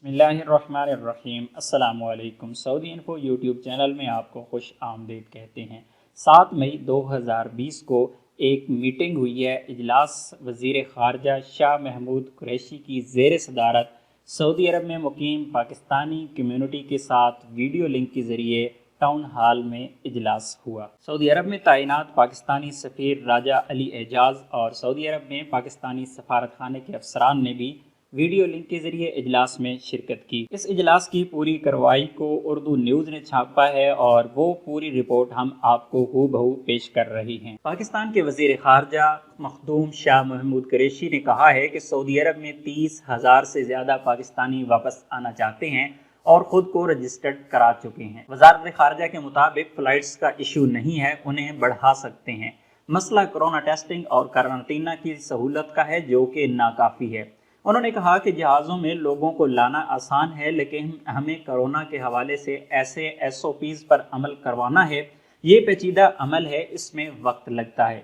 बिस्मिल्लाहिर्रहमानिर्रहीम। अस्सलाम वालेकुम। सऊदी इन्फो यूट्यूब चैनल में आपको खुश आमदीद कहते हैं। 7 मई 2020 को एक मीटिंग हुई है। इजलास वज़ीर ख़ारजा शाह महमूद कुरैशी की ज़ेर सदारत सऊदी अरब में मुकीम पाकिस्तानी कम्यूनिटी के साथ वीडियो लिंक के ज़रिए टाउन हाल में इजलास हुआ। सऊदी अरब में तैनात पाकिस्तानी सफ़ीर राजा अली एजाज़ और सऊदी अरब में पाकिस्तानी सफारत खाने के अफसरान ने भी वीडियो लिंक के जरिए इजलास में शिरकत की। इस इजलास की पूरी कार्रवाई को उर्दू न्यूज़ ने छापा है और वो पूरी रिपोर्ट हम आपको हूबहू पेश कर रही हैं। पाकिस्तान के वज़ीर ख़ारजा मखदूम शाह महमूद कुरैशी ने कहा है कि सऊदी अरब में 30,000 से ज़्यादा पाकिस्तानी वापस आना चाहते हैं और ख़ुद को रजिस्टर्ड करा चुके हैं। वज़ारत ख़ारजा के मुताबिक फ़्लाइट्स का इशू नहीं है, उन्हें बढ़ा सकते हैं। मसला कोरोना टेस्टिंग और कारंटीना की सहूलत का है जो कि नाकाफ़ी है। उन्होंने कहा कि जहाज़ों में लोगों को लाना आसान है, लेकिन हमें कोरोना के हवाले से ऐसे SOPs पर अमल करवाना है। ये पेचीदा अमल है, इसमें वक्त लगता है।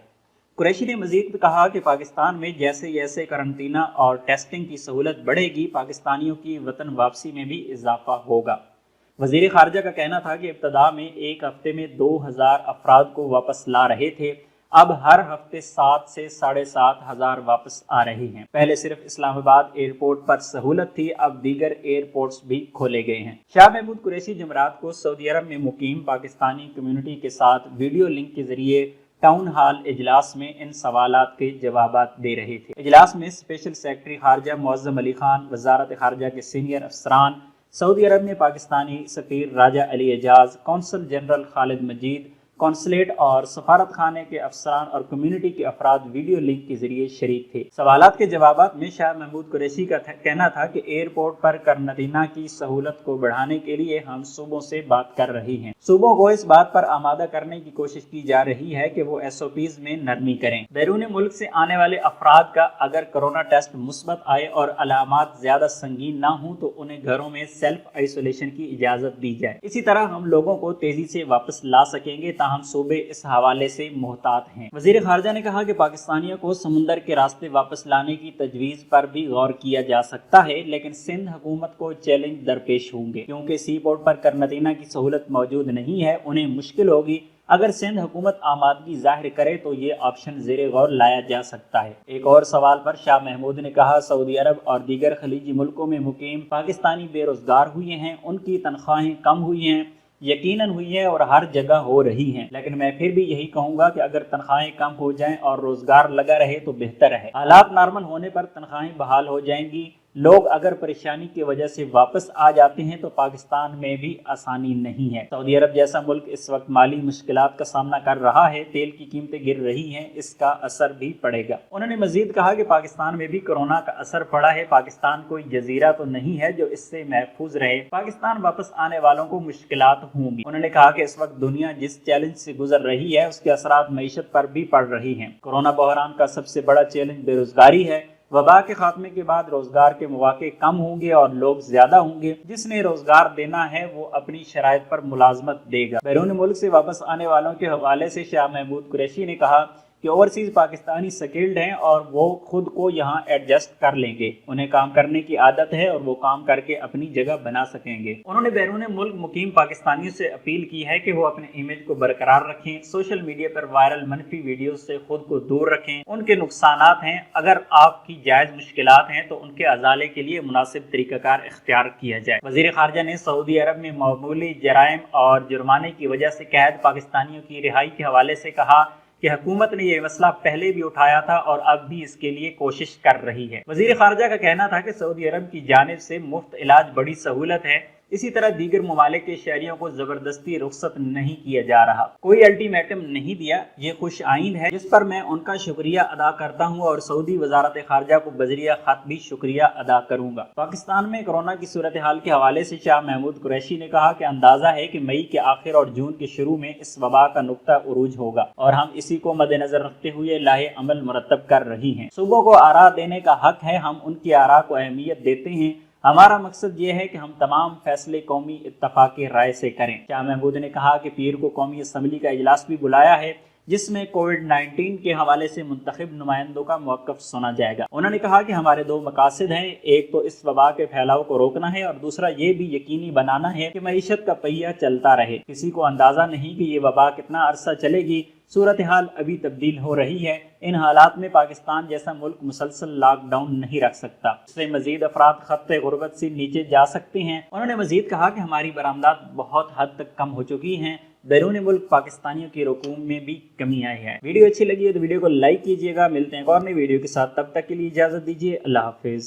कुरैशी ने मजीद कहा कि पाकिस्तान में जैसे जैसे कारंटीना और टेस्टिंग की सहूलत बढ़ेगी, पाकिस्तानियों की वतन वापसी में भी इजाफा होगा। वज़ीर ख़ारजा का कहना था कि इब्तदा में एक हफ्ते में 2,000 अफराद को वापस ला रहे थे, अब हर हफ्ते 7 से 7,500 वापस आ रही हैं। पहले सिर्फ इस्लामाबाद एयरपोर्ट पर सहूलत थी, अब दीगर एयरपोर्ट्स भी खोले गए हैं। शाह महमूद कुरैशी जुमेरात को सऊदी अरब में मुकीम पाकिस्तानी कम्यूनिटी के साथ वीडियो लिंक के जरिए टाउन हाल इजलास में इन सवालात के जवाबात दे रहे थे। इजलास में स्पेशल सेक्रेटरी खारजा मुअज़्ज़म अली खान, वजारत खारजा के सीनियर अफसरान, सऊदी अरब में पाकिस्तानी सफ़ीर राजा अली एजाज़, कौंसल जनरल खालिद मजीद, कौंसलेट और सफारत खाने के अफसरान और कम्युनिटी के अफराद वीडियो लिंक के जरिए शरीक थे। सवालात के जवाबात में शाह महमूद कुरैशी का कहना था कि एयरपोर्ट पर कारंटीना की सहूलत को बढ़ाने के लिए हम सूबों से बात कर रही हैं। सूबों को इस बात पर आमादा करने की कोशिश की जा रही है कि वो SOPs में नरमी करें। बैरून मुल्क से आने वाले अफराद का अगर कोरोना टेस्ट मुस्बत आए और अलामात ज्यादा संगीन ना हो तो उन्हें घरों में सेल्फ आइसोलेशन की इजाजत दी जाए। इसी तरह हम लोगों को तेजी से वापस ला सकेंगे, हम सूबे इस हवाले से मोहतात हैं। वज़ीर ख़ारजा ने कहा कि पाकिस्तानियों को समुंदर के रास्ते वापस लाने की तजवीज़ पर भी गौर किया जा सकता है, लेकिन सिंध हुकूमत को चैलेंज दरपेश होंगे क्योंकि सी पोर्ट पर कारंटीना की सहूलत मौजूद नहीं है। उन्हें मुश्किल होगी। अगर सिंध हुकूमत आमादगी जाहिर करे तो ये ऑप्शन ज़ेरे गौर लाया जा सकता है। एक और सवाल पर शाह महमूद ने कहा, सऊदी अरब और दीगर खलीजी मुल्कों में मुकीम पाकिस्तानी बेरोजगार हुए हैं, उनकी तनख्वाहें कम हुई हैं, यकीनन हुई है और हर जगह हो रही हैं, लेकिन मैं फिर भी यही कहूंगा कि अगर तनख्वाहें कम हो जाएं और रोजगार लगा रहे तो बेहतर है। हालात नॉर्मल होने पर तनख्वाहें बहाल हो जाएंगी। लोग अगर परेशानी की वजह से वापस आ जाते हैं तो पाकिस्तान में भी आसानी नहीं है। सऊदी अरब जैसा मुल्क इस वक्त माली मुश्किलात का सामना कर रहा है, तेल की कीमतें गिर रही हैं, इसका असर भी पड़ेगा। उन्होंने मजीद कहा कि पाकिस्तान में भी कोरोना का असर पड़ा है। पाकिस्तान कोई जजीरा तो नहीं है जो इससे महफूज रहे। पाकिस्तान वापस आने वालों को मुश्किलात होंगी। उन्होंने कहा कि इस वक्त दुनिया जिस चैलेंज से गुजर रही है उसके असरात मईशत पर भी पड़ रही हैं। कोरोना बहरान का सबसे बड़ा चैलेंज बेरोजगारी है। वबा के खात्मे के बाद रोजगार के मौके कम होंगे और लोग ज्यादा होंगे। जिसने रोजगार देना है वो अपनी शराइत पर मुलाजमत देगा। बैरून मुल्क से वापस आने वालों के हवाले से शाह महमूद कुरैशी ने कहा कि ओवरसीज पाकिस्तानी स्किल्ड हैं और वो खुद को यहाँ एडजस्ट कर लेंगे। उन्हें काम करने की आदत है और वो काम करके अपनी जगह बना सकेंगे। उन्होंने बैरून मुल्क मुकीम पाकिस्तानियों से अपील की है कि वो अपने इमेज को बरकरार रखें, सोशल मीडिया पर वायरल मनफी वीडियो से खुद को दूर रखें। उनके नुकसानात हैं, अगर आपकी जायज मुश्किलात हैं तो उनके अजाले के लिए मुनासिब तरीकाकार इख्तियार किया जाए। वज़ीर ख़ारजा ने सऊदी अरब में मामूली जराइम और जुर्माने की वजह से कैद पाकिस्तानियों की रिहाई के हवाले से कहा कि हुकूमत ने यह मसला पहले भी उठाया था और अब भी इसके लिए कोशिश कर रही है। वज़ीर ख़ारजा का कहना था कि सऊदी अरब की जानिब से मुफ्त इलाज बड़ी सहूलत है। इसी तरह दीगर ममालिक के शहरियों को जबरदस्ती रुख्सत नहीं किया जा रहा। कोई अल्टीमेटम नहीं दिया। ये खुश आइन है जिस पर मैं उनका शुक्रिया अदा करता हूँ और सऊदी वजारत खारजा को बजरिया खत भी शुक्रिया अदा करूँगा। पाकिस्तान में कोरोना की सूरत हाल के हवाले से शाह महमूद कुरैशी ने कहा कि अंदाजा है कि मई के आखिर और जून के शुरू में इस वबा का नुक्ता उरूज होगा और हम इसी को मद्देनजर रखते हुए लाहे अमल मुरतब कर रही हैं। सूबों को आरा देने का हक है, हम उनकी आरा को अहमियत देते हैं। हमारा मकसद ये है कि हम तमाम फैसले कौमी इत्तफाक़ राय से करें। शाह महमूद ने कहा कि पीर को कौमी असम्बली का इजलास भी बुलाया है जिसमें कोविड-19 के हवाले से मुंतखब नुमाइंदों का मौक़िफ़ सुना जाएगा। उन्होंने कहा कि हमारे दो मकासद हैं, एक तो इस वबा के फैलाव को रोकना है और दूसरा ये भी यकीनी बनाना है कि मईशत का पहिया चलता रहे। किसी को अंदाज़ा नहीं कि ये वबा कितना अरसा चलेगी। सूरत हाल अभी तब्दील हो रही है। इन हालात में पाकिस्तान जैसा मुल्क मुसलसल लॉकडाउन नहीं रख सकता, इससे मजीद अफराद खत्ते गुर्बत से नीचे जा सकते हैं। उन्होंने मजीद कहा कि हमारी बरामदात बहुत हद तक कम हो चुकी हैं। बैरून मुल्क पाकिस्तानियों की रकूम में भी कमी आई है। वीडियो अच्छी लगी है तो वीडियो को लाइक कीजिएगा। मिलते हैं एक और नई वीडियो के साथ, तब तक के लिए इजाज़त दीजिए। अल्लाह हाफिज़।